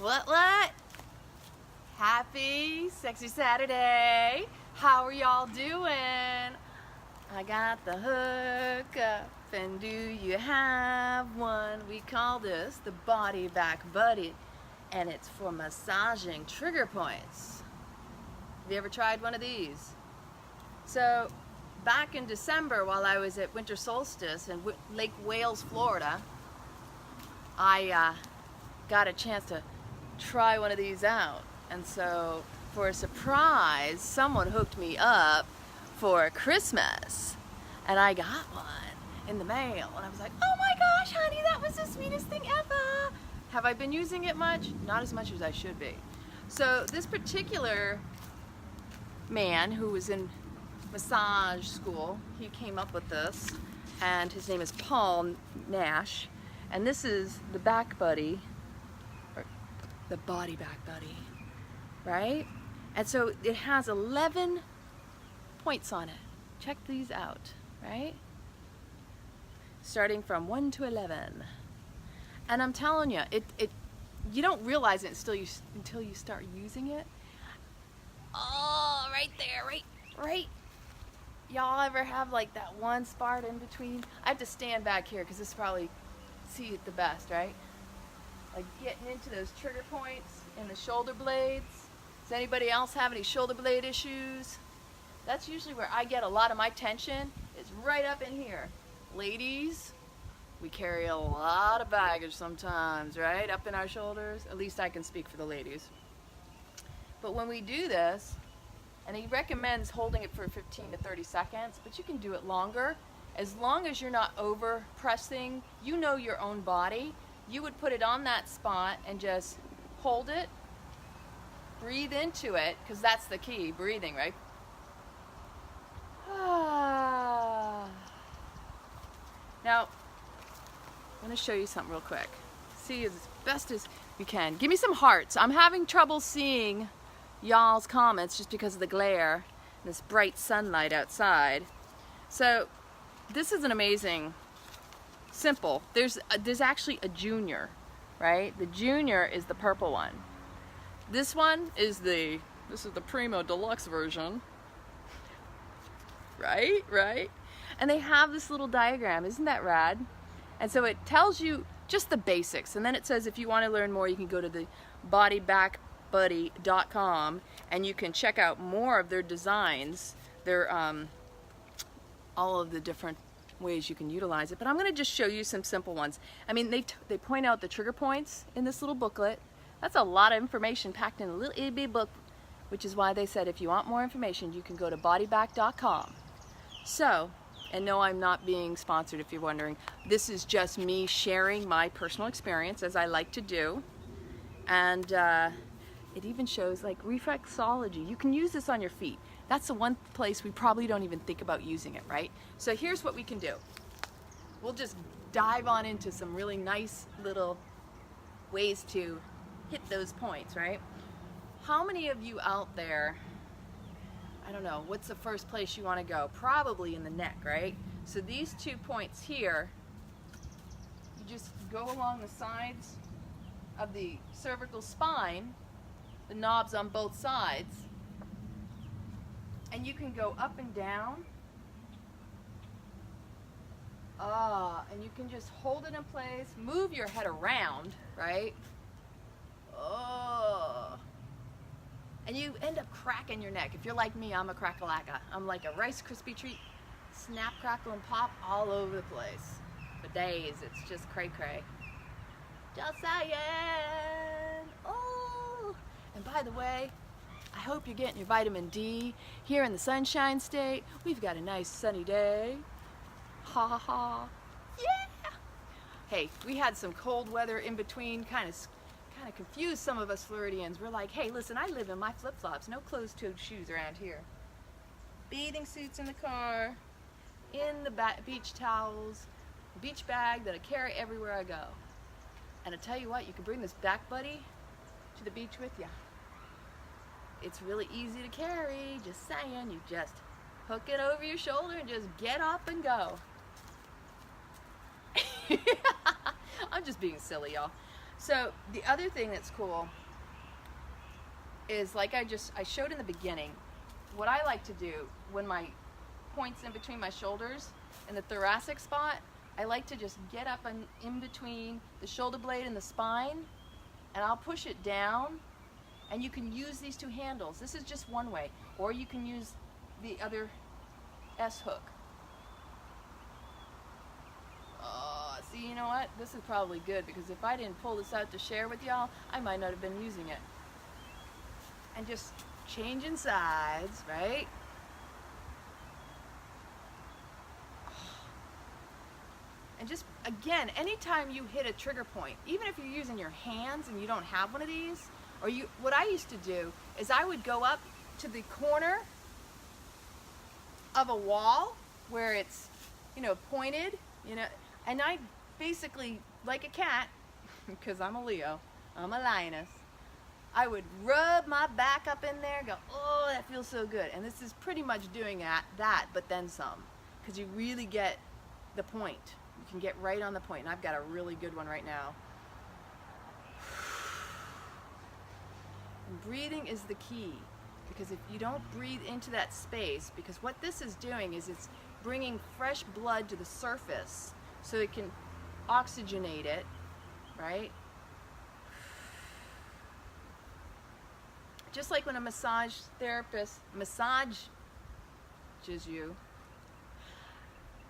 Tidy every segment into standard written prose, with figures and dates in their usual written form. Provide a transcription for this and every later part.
What? Happy Sexy Saturday. How are y'all doing? I got the hook up, and do you have one? We call this the Body Back Buddy, and it's for massaging trigger points. Have you ever tried one of these? So, back in December while I was at winter solstice in Lake Wales, Florida, I got a chance to try one of these out. And so, for a surprise, someone hooked me up for Christmas. And I got one in the mail. And I was like, oh my gosh, honey, that was the sweetest thing ever. Have I been using it much? Not as much as I should be. So this particular man who was in massage school, he came up with this. And his name is Paul Nash. And this is the Back Buddy, or the Body Back Buddy, right? And so it has 11 points on it. Check these out, right? Starting from 1 to 11. And I'm telling you, you don't realize it until you start using it. Oh, right there, right. Y'all ever have like that one spot in between? I have to stand back here because this is probably see it the best, right? Like getting into those trigger points in the shoulder blades. Does anybody else have any shoulder blade issues? That's usually where I get a lot of my tension, is right up in here. Ladies, we carry a lot of baggage sometimes, right? Up in our shoulders. At least I can speak for the ladies. But when we do this, and he recommends holding it for 15 to 30 seconds, but you can do it longer. As long as you're not over pressing, you know your own body, you would put it on that spot and just hold it, breathe into it, because that's the key, breathing, right? Now, I'm going to show you something real quick. See as best as you can. Give me some hearts. I'm having trouble seeing y'all's comments just because of the glare, this bright sunlight outside. So, this is an amazing, simple. There's actually a junior, right? The junior is the purple one. This one is the Primo Deluxe version. Right? And they have this little diagram. Isn't that rad? And so it tells you just the basics. And then it says if you want to learn more, you can go to the bodybackbuddy.com and you can check out more of their designs. Their all of the different ways you can utilize it, but I'm going to just show you some simple ones. I mean, they point out the trigger points in this little booklet. That's a lot of information packed in a little itty bitty book, which is why they said if you want more information, you can go to bodyback.com. So, and no, I'm not being sponsored if you're wondering. This is just me sharing my personal experience as I like to do. And it even shows like reflexology. You can use this on your feet. That's the one place we probably don't even think about using it, right? So here's what we can do. We'll just dive on into some really nice little ways to hit those points, right? How many of you out there, I don't know, what's the first place you want to go? Probably in the neck, right? So these 2 points here, you just go along the sides of the cervical spine, the knobs on both sides, and you can go up and down. And you can just hold it in place, move your head around, right? And you end up cracking your neck. If you're like me, I'm a crack-a-lacka. I'm like a Rice Krispie treat, snap, crackle, and pop all over the place. For days, it's just cray-cray. Just saying. Oh! And by the way, I hope you're getting your vitamin D. Here in the Sunshine State, we've got a nice sunny day. Ha ha ha. Yeah! Hey, we had some cold weather in between, kind of confused some of us Floridians. We're like, hey, listen, I live in my flip-flops, no closed-toed shoes around here. Bathing suits in the car, in the beach towels, beach bag that I carry everywhere I go. And I tell you what, you can bring this Back Buddy to the beach with you. It's really easy to carry, just saying. You just hook it over your shoulder and just get up and go. I'm just being silly, y'all. So the other thing that's cool is, like I showed in the beginning, what I like to do when my points in between my shoulders in the thoracic spot, I like to just get up in between the shoulder blade and the spine, and I'll push it down, and you can use these two handles. This is just one way, or you can use the other S hook. See, you know what? This is probably good, because if I didn't pull this out to share with y'all, I might not have been using it. And just changing sides, right? And just, again, anytime you hit a trigger point, even if you're using your hands and you don't have one of these, or what I used to do is I would go up to the corner of a wall where it's, you know, pointed, you know, and I basically, like a cat, because I'm a Leo, I'm a lioness, I would rub my back up in there, go, oh, that feels so good. And this is pretty much doing that, but then some, because you really get the point. You can get right on the point, and I've got a really good one right now. And breathing is the key, because if you don't breathe into that space, because what this is doing is it's bringing fresh blood to the surface so it can oxygenate it, right? Just like when a massage therapist massages you,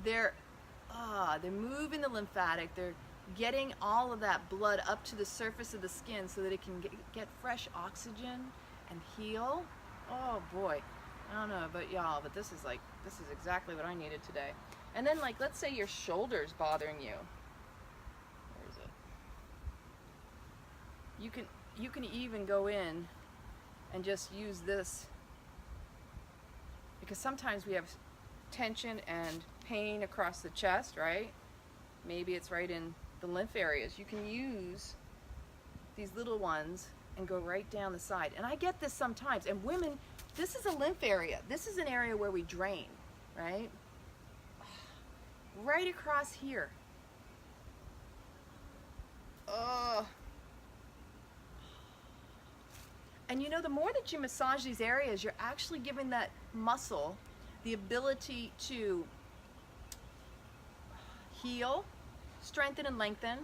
they're moving the lymphatic, they're getting all of that blood up to the surface of the skin so that it can get fresh oxygen and heal. Oh boy, I don't know about y'all, but this is exactly what I needed today. And then, like, let's say your shoulder's bothering you. Where is it? You can even go in and just use this, because sometimes we have tension and pain across the chest, right? Maybe it's right in the lymph areas. You can use these little ones and go right down the side. And I get this sometimes. And women, this is a lymph area. This is an area where we drain, right? Right across here. And you know, the more that you massage these areas, you're actually giving that muscle the ability to heal, strengthen, and lengthen,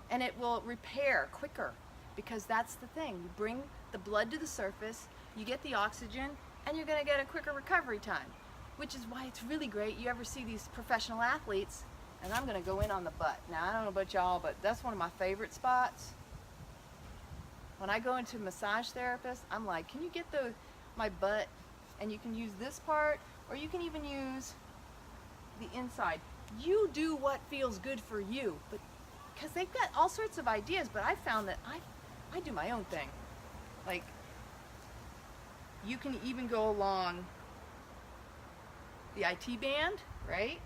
and it will repair quicker, because that's the thing. You bring the blood to the surface, you get the oxygen, and you're going to get a quicker recovery time, which is why it's really great. You ever see these professional athletes, and I'm going to go in on the butt. Now, I don't know about y'all, but that's one of my favorite spots. When I go into a massage therapist, I'm like, can you get my butt? And you can use this part, or you can even use the inside. You do what feels good for you, but because they've got all sorts of ideas, but I found that I do my own thing. Like, you can even go along the IT band, right?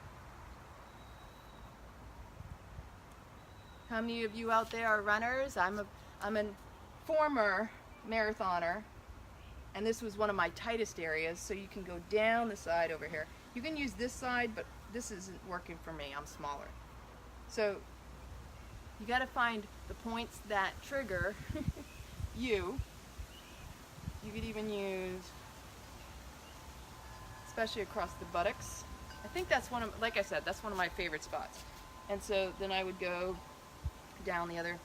How many of you out there are runners? I'm a former marathoner, and this was one of my tightest areas, so you can go down the side over here. You can use this side, but this isn't working for me. I'm smaller. So you got to find the points that trigger you. You could even use, especially across the buttocks. I think that's like I said, that's one of my favorite spots. And so then I would go down the other.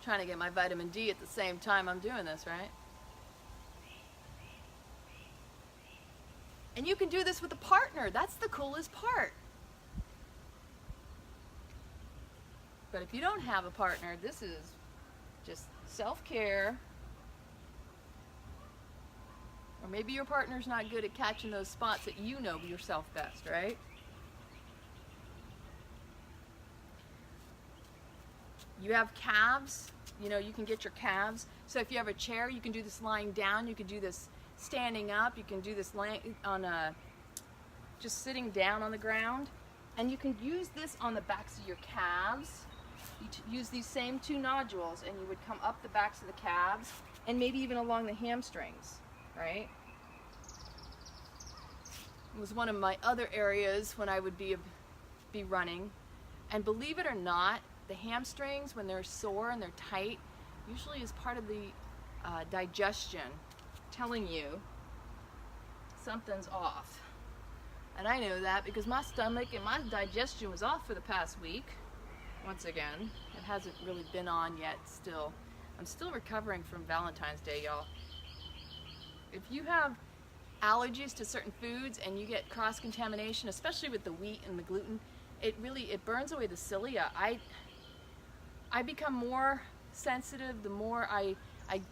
Trying to get my vitamin D at the same time I'm doing this, right? And you can do this with a partner. That's the coolest part. But if you don't have a partner, this is just self-care. Or maybe your partner's not good at catching those spots that you know yourself best, right? You have calves, you know, you can get your calves. So if you have a chair, you can do this lying down. You can do this standing up. You can do this just sitting down on the ground. And you can use this on the backs of your calves. You use these same two nodules, and you would come up the backs of the calves, and maybe even along the hamstrings, right? It was one of my other areas when I would be running. And believe it or not, the hamstrings, when they're sore and they're tight, usually is part of the digestion telling you something's off. And I know that because my stomach and my digestion was off for the past week. Once again, it hasn't really been on yet still. I'm still recovering from Valentine's Day, y'all. If you have allergies to certain foods and you get cross-contamination, especially with the wheat and the gluten, it burns away the cilia. I become more sensitive the more I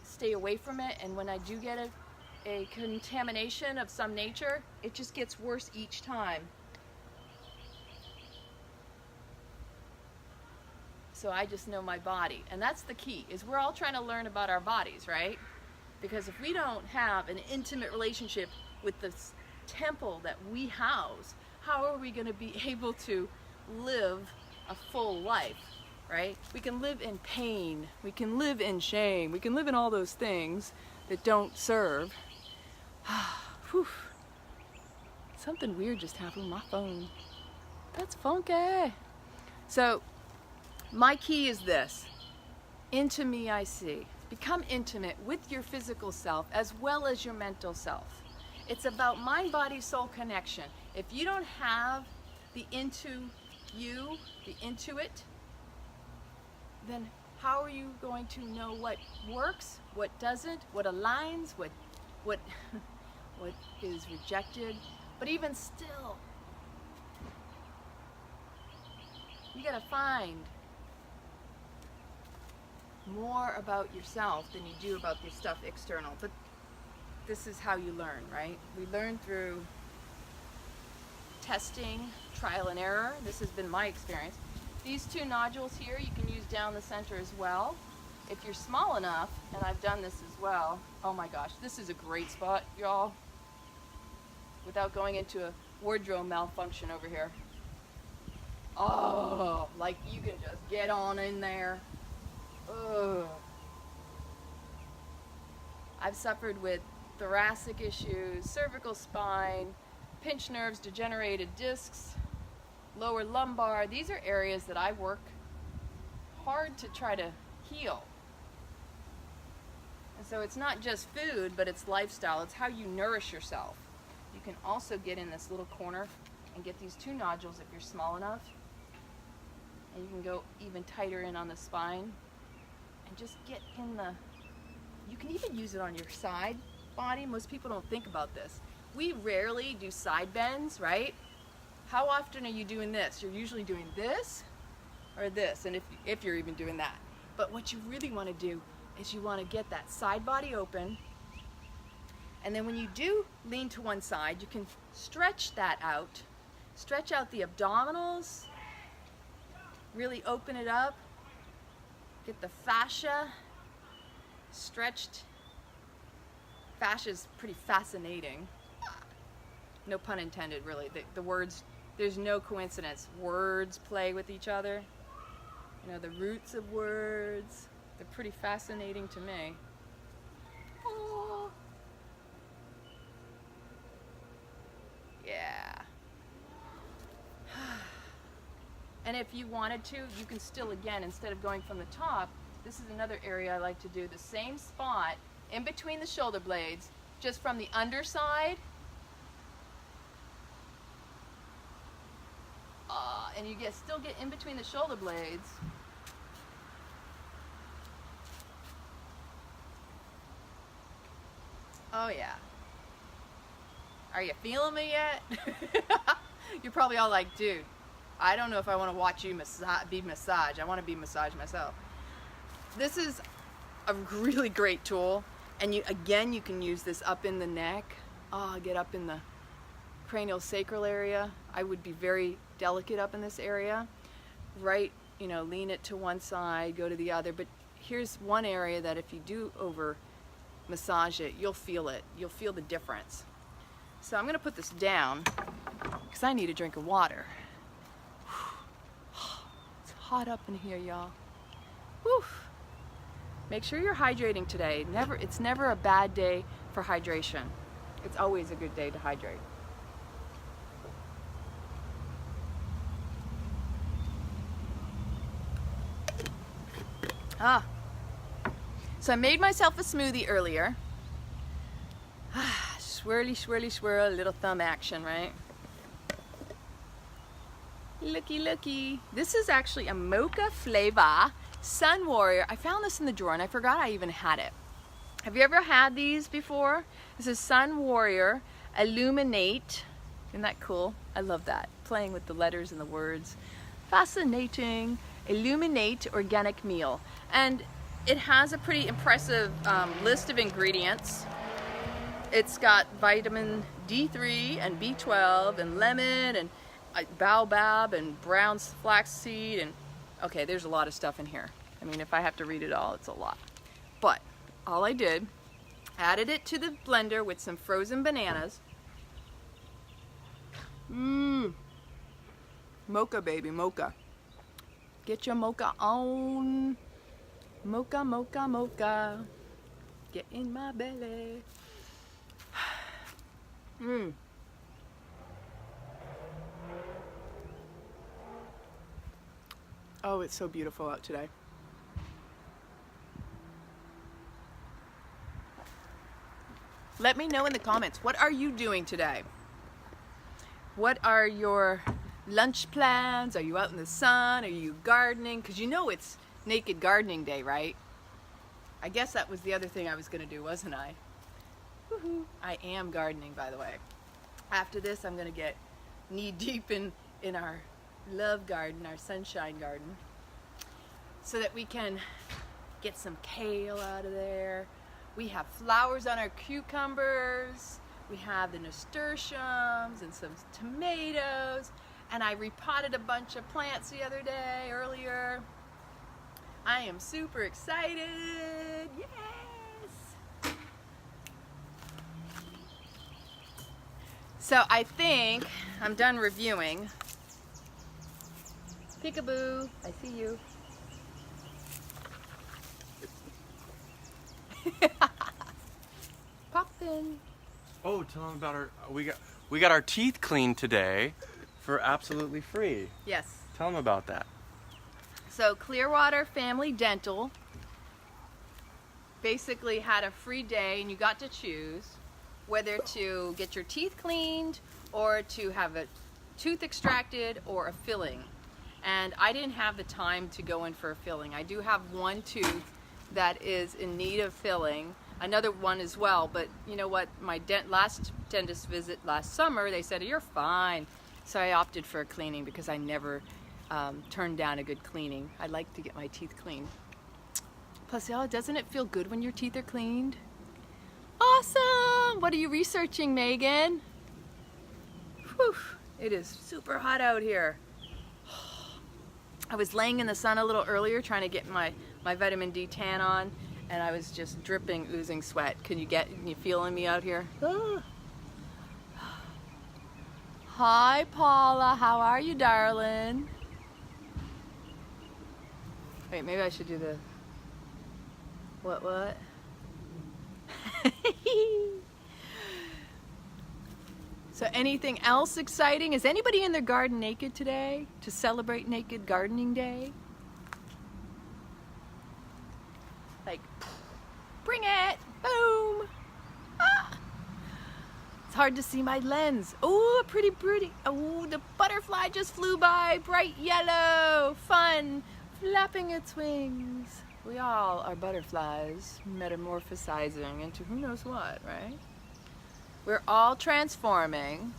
stay away from it, and when I do get a contamination of some nature, it just gets worse each time. So I just know my body, and that's the key, is we're all trying to learn about our bodies, right? Because if we don't have an intimate relationship with this temple that we house, how are we going to be able to live a full life, right? We can live in pain, we can live in shame, we can live in all those things that don't serve. Whew. Something weird just happened with my phone. That's funky. So my key is this: into me I see. Become intimate with your physical self as well as your mental self. It's about mind, body, soul connection. If you don't have the into you, the intuit, then how are you going to know what works, what doesn't, what aligns, what is rejected? But even still, you gotta find more about yourself than you do about the stuff external. But this is how you learn, right? We learn through testing, trial and error. This has been my experience. These two nodules here you can use down the center as well. If you're small enough, and I've done this as well, oh my gosh, this is a great spot, y'all, without going into a wardrobe malfunction over here. Oh, like you can just get on in there. Ugh. I've suffered with thoracic issues, cervical spine, pinched nerves, degenerated discs, lower lumbar. These are areas that I work hard to try to heal. And so it's not just food, but it's lifestyle. It's how you nourish yourself. You can also get in this little corner and get these two nodules if you're small enough. And you can go even tighter in on the spine. And just get in the, you can even use it on your side body. Most people don't think about this. We rarely do side bends, right? How often are you doing this? You're usually doing this or this, and if you're even doing that. But what you really want to do is you want to get that side body open, and then when you do lean to one side, you can stretch that out. Stretch out the abdominals, really open it up. Get the fascia stretched. Fascia is pretty fascinating. No pun intended, really. The words, there's no coincidence. Words play with each other. You know, the roots of words, they're pretty fascinating to me. Oh. Yeah. And if you wanted to, you can still, again, instead of going from the top, this is another area I like to do, the same spot in between the shoulder blades, just from the underside. And you still get in between the shoulder blades. Oh yeah. Are you feeling me yet? You're probably all like, dude, I don't know if I want to watch you be massaged. I want to be massaged myself. This is a really great tool, and you can use this up in the neck. Get up in the cranial sacral area. I would be very delicate up in this area. Right, lean it to one side, go to the other. But here's one area that if you do over massage it, you'll feel it. You'll feel the difference. So I'm going to put this down because I need a drink of water. It's hot up in here, y'all. Whew. Make sure you're hydrating today. It's never a bad day for hydration. It's always a good day to hydrate. Ah. So I made myself a smoothie earlier. Swirly, swirly, swirl, little thumb action, right? Looky, looky. This is actually a mocha flavor SunWarrior. I found this in the drawer and I forgot I even had it. Have you ever had these before? This is SunWarrior Illuminate. Isn't that cool? I love that. Playing with the letters and the words. Fascinating. Illuminate organic meal. And it has a pretty impressive list of ingredients. It's got vitamin D3 and B12 and lemon and baobab and brown flaxseed and okay, there's a lot of stuff in here. I mean, if I have to read it all, it's a lot. But all I did, added it to the blender with some frozen bananas. Mocha, baby, mocha. Get your mocha on. Mocha, mocha, mocha. Get in my belly. Oh, it's so beautiful out today. Let me know in the comments, what are you doing today? What are your lunch plans? Are you out in the sun? Are you gardening? Because you know it's Naked Gardening Day, right? I guess that was the other thing I was going to do, wasn't I? Woohoo. I am gardening, by the way. After this, I'm going to get knee deep in our love garden, our sunshine garden, so that we can get some kale out of there. We have flowers on our cucumbers. We have the nasturtiums and some tomatoes. And I repotted a bunch of plants the other day, earlier. I am super excited. Yes! So I think I'm done reviewing. Peekaboo, I see you. Poppin'. Oh, tell them about our we got our teeth cleaned today for absolutely free. Yes. Tell them about that. So Clearwater Family Dental basically had a free day, and you got to choose whether to get your teeth cleaned or to have a tooth extracted or a filling. And I didn't have the time to go in for a filling. I do have one tooth that is in need of filling, another one as well, but you know what, my last dentist visit last summer, they said, you're fine. So I opted for a cleaning because I never turned down a good cleaning. I like to get my teeth cleaned. Plus, doesn't it feel good when your teeth are cleaned? Awesome! What are you researching, Megan? Whew, it is super hot out here. I was laying in the sun a little earlier trying to get my vitamin D tan on, and I was just dripping, oozing sweat. You feeling me out here? Ah. Hi, Paula. How are you, darling? Wait, maybe I should do the... What? So anything else exciting? Is anybody in their garden naked today to celebrate Naked Gardening Day? Like, bring it! Boom! Ah! It's hard to see my lens. Oh, pretty. Oh, the butterfly just flew by, bright yellow, fun, flapping its wings. We all are butterflies, metamorphosizing into who knows what, right? We're all transforming.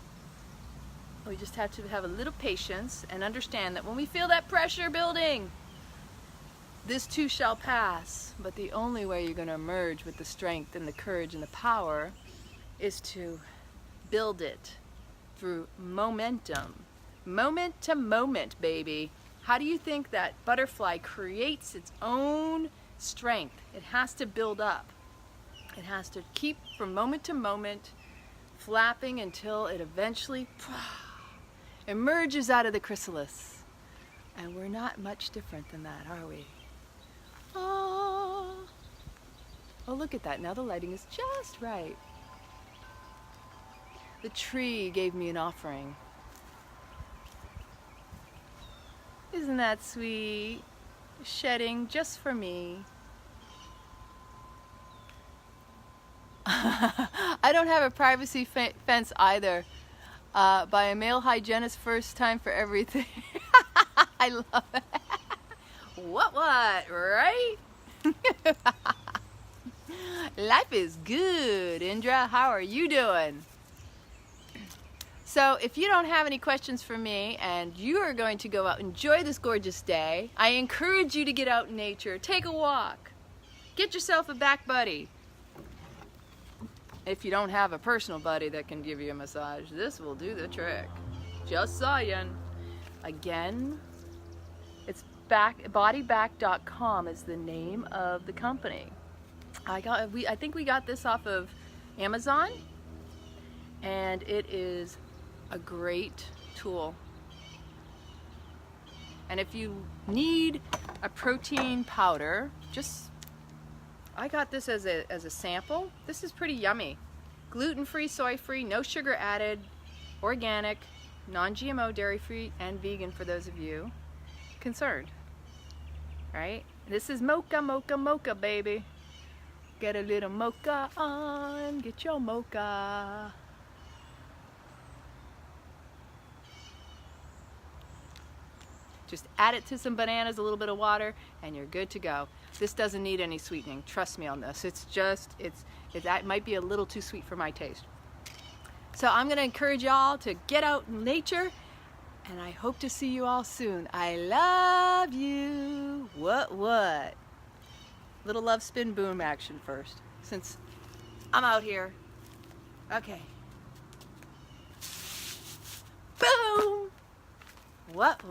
We just have to have a little patience and understand that when we feel that pressure building, this too shall pass. But the only way you're going to emerge with the strength and the courage and the power is to build it through momentum. Moment to moment, baby. How do you think that butterfly creates its own strength? It has to build up. It has to keep from moment to moment flapping until it eventually emerges out of the chrysalis. And we're not much different than that, are we? Oh, look at that. Now the lighting is just right. The tree gave me an offering. Isn't that sweet? shedding just for me. I don't have a privacy fence either. By a male hygienist, first time for everything. I love it. What, right? Life is good. Indra, how are you doing? So if you don't have any questions for me and you are going to go out and enjoy this gorgeous day, I encourage you to get out in nature, take a walk, get yourself a back buddy. If you don't have a personal buddy that can give you a massage, this will do the trick. Just saying. Again, it's bodyback.com is the name of the company. I think we got this off of Amazon, and it is a great tool. And if you need a protein powder, I got this as a sample. This is pretty yummy. Gluten-free, soy-free, no sugar added, organic, non-GMO, dairy-free, and vegan for those of you concerned. Right? This is mocha, mocha, mocha, baby. Get a little mocha on, get your mocha. Just add it to some bananas, a little bit of water, and you're good to go. This doesn't need any sweetening. Trust me on this. It might be a little too sweet for my taste. So I'm going to encourage y'all to get out in nature, and I hope to see you all soon. I love you. What? Little love spin boom action first, since I'm out here. Okay. Boom. What?